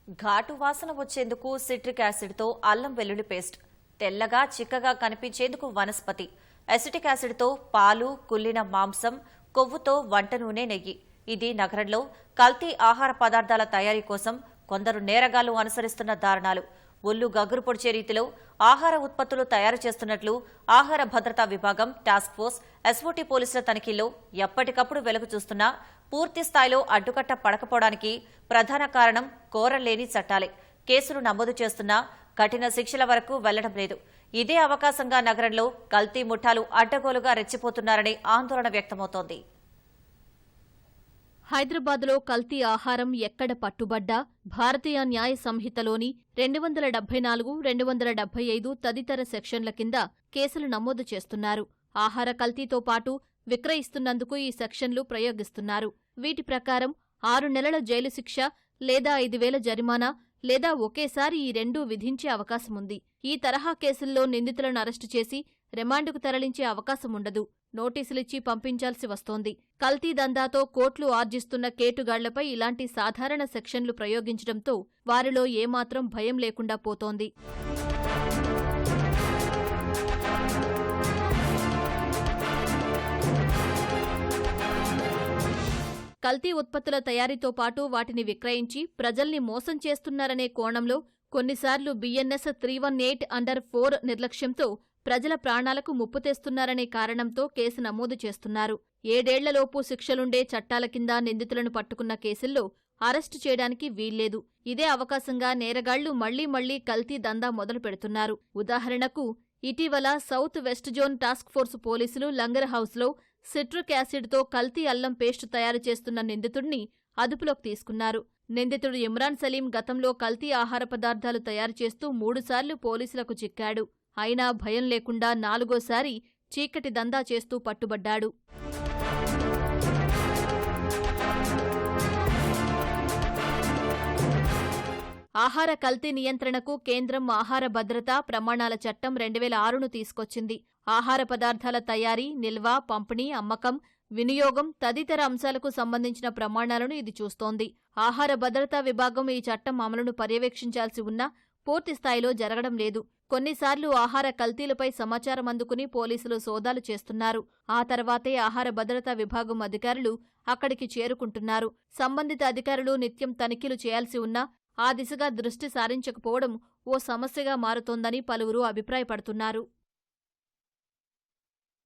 ఘాటు వాసన వచ్చేందుకు సిట్రిక్ యాసిడ్తో అల్లం వెల్లుల్లి పేస్ట్, తెల్లగా చిక్కగా కనిపించేందుకు వనస్పతి, అసిటిక్ యాసిడ్తో పాలు, కుళ్ళిన మాంసం, కొవ్వుతో వంట నూనె, నెయ్యి. ఇది నగరంలో కల్తీ ఆహార పదార్థాల తయారీ కోసం కొందరు నేరగాళ్లు అనుసరిస్తున్న దారుణాలు. ఒళ్లు గగురు పొడిచే రీతిలో ఆహార ఉత్పత్తులు తయారు చేస్తున్నట్లు ఆహార భద్రతా విభాగం, టాస్క్ ఫోర్స్, ఎస్ఓటీ పోలీసుల తనిఖీల్లో ఎప్పటికప్పుడు వెలుగు చూస్తున్నా పూర్తి స్థాయిలో అడ్డుకట్ట పడకపోవడానికి ప్రధాన కారణం కోరలేని చట్టాలే. కేసులు నమోదు చేస్తున్నా కఠిన శిక్షల వరకు వెళ్లడం లేదు. ఇదే అవకాశంగా నగరంలో కల్తీ ముఠాలు అడ్డగోలుగా రెచ్చిపోతున్నారనే ఆందోళన వ్యక్తమవుతోంది. హైదరాబాద్లో కల్తీ ఆహారం ఎక్కడ పట్టుబడ్డా భారతీయ న్యాయ సంహితలోని 274, 275 తదితర సెక్షన్ల కింద కేసులు నమోదు చేస్తున్నారు. ఆహార కల్తీతో పాటు విక్రయిస్తున్నందుకు ఈ సెక్షన్లు ప్రయోగిస్తున్నారు. వీటి ప్రకారం 6 నెలల జైలు శిక్ష లేదా 5,000 జరిమానా లేదా ఒకేసారి ఈ రెండూ విధించే అవకాశముంది. ఈ తరహా కేసుల్లో నిందితులను అరెస్టు చేసి రిమాండ్కు తరలించే అవకాశముండదు. నోటీసులిచ్చి పంపించాల్సి వస్తోంది. కల్తీ దందాతో కోట్లు ఆర్జిస్తున్న కేటుగాళ్లపై ఇలాంటి సాధారణ సెక్షన్లు ప్రయోగించడంతో వారిలో ఏమాత్రం భయం లేకుండా పోతోంది. కల్తీ ఉత్పత్తుల తయారీతో పాటు వాటిని విక్రయించి ప్రజల్ని మోసం చేస్తున్నారనే కోణంలో కొన్నిసార్లు బిఎన్ఎస్ 318(4) నిర్లక్ష్యంతో ప్రజల ప్రాణాలకు ముప్పు తెస్తున్నారనే కారణంతో కేసు నమోదు చేస్తున్నారు. 7 ఏళ్లలోపు శిక్షలుండే చట్టాల కింద నిందితులను పట్టుకున్న కేసుల్లో అరెస్టు చేయడానికి వీల్లేదు. ఇదే అవకాశంగా నేరగాళ్లు మళ్లీ కల్తీ దందా మొదలు పెడుతున్నారు. ఉదాహరణకు ఇటీవల south west zone task force పోలీసులు లంగర్ హౌస్లో సిట్రిక్ యాసిడ్తో కల్తీ అల్లం పేస్టు తయారు చేస్తున్న నిందితుడిని అదుపులోకి తీసుకున్నారు. నిందితుడు ఇమ్రాన్ సలీం గతంలో కల్తీ ఆహార పదార్థాలు తయారు చేస్తూ 3 సార్లు పోలీసులకు చిక్కాడు. అయినా భయం లేకుండా 4వసారి చీకటి దందా చేస్తూ పట్టుబడ్డాడు. ఆహార కల్తీ నియంత్రణకు కేంద్రం ఆహార భద్రతా ప్రమాణాల చట్టం 2006ను తీసుకొచ్చింది. ఆహార పదార్థాల తయారీ, నిల్వ, పంపిణీ, అమ్మకం, వినియోగం తదితర అంశాలకు సంబంధించిన ప్రమాణాలను ఇది చూస్తోంది. ఆహార భద్రతా విభాగం ఈ చట్టం అమలును పర్యవేక్షించాల్సి ఉన్నా పూర్తి స్థాయిలో జరగడం లేదు. కొన్నిసార్లు ఆహార కల్తీలపై సమాచారం అందుకుని పోలీసులు సోదాలు చేస్తున్నారు. ఆ తర్వాతే ఆహార భద్రతా విభాగం అధికారులు అక్కడికి చేరుకుంటున్నారు. సంబంధిత అధికారులు నిత్యం తనిఖీలు చేయాల్సి ఉన్నా ఆ దిశగా దృష్టి సారించకపోవడం ఓ సమస్యగా మారుతోందని పలువురు అభిప్రాయపడుతున్నారు.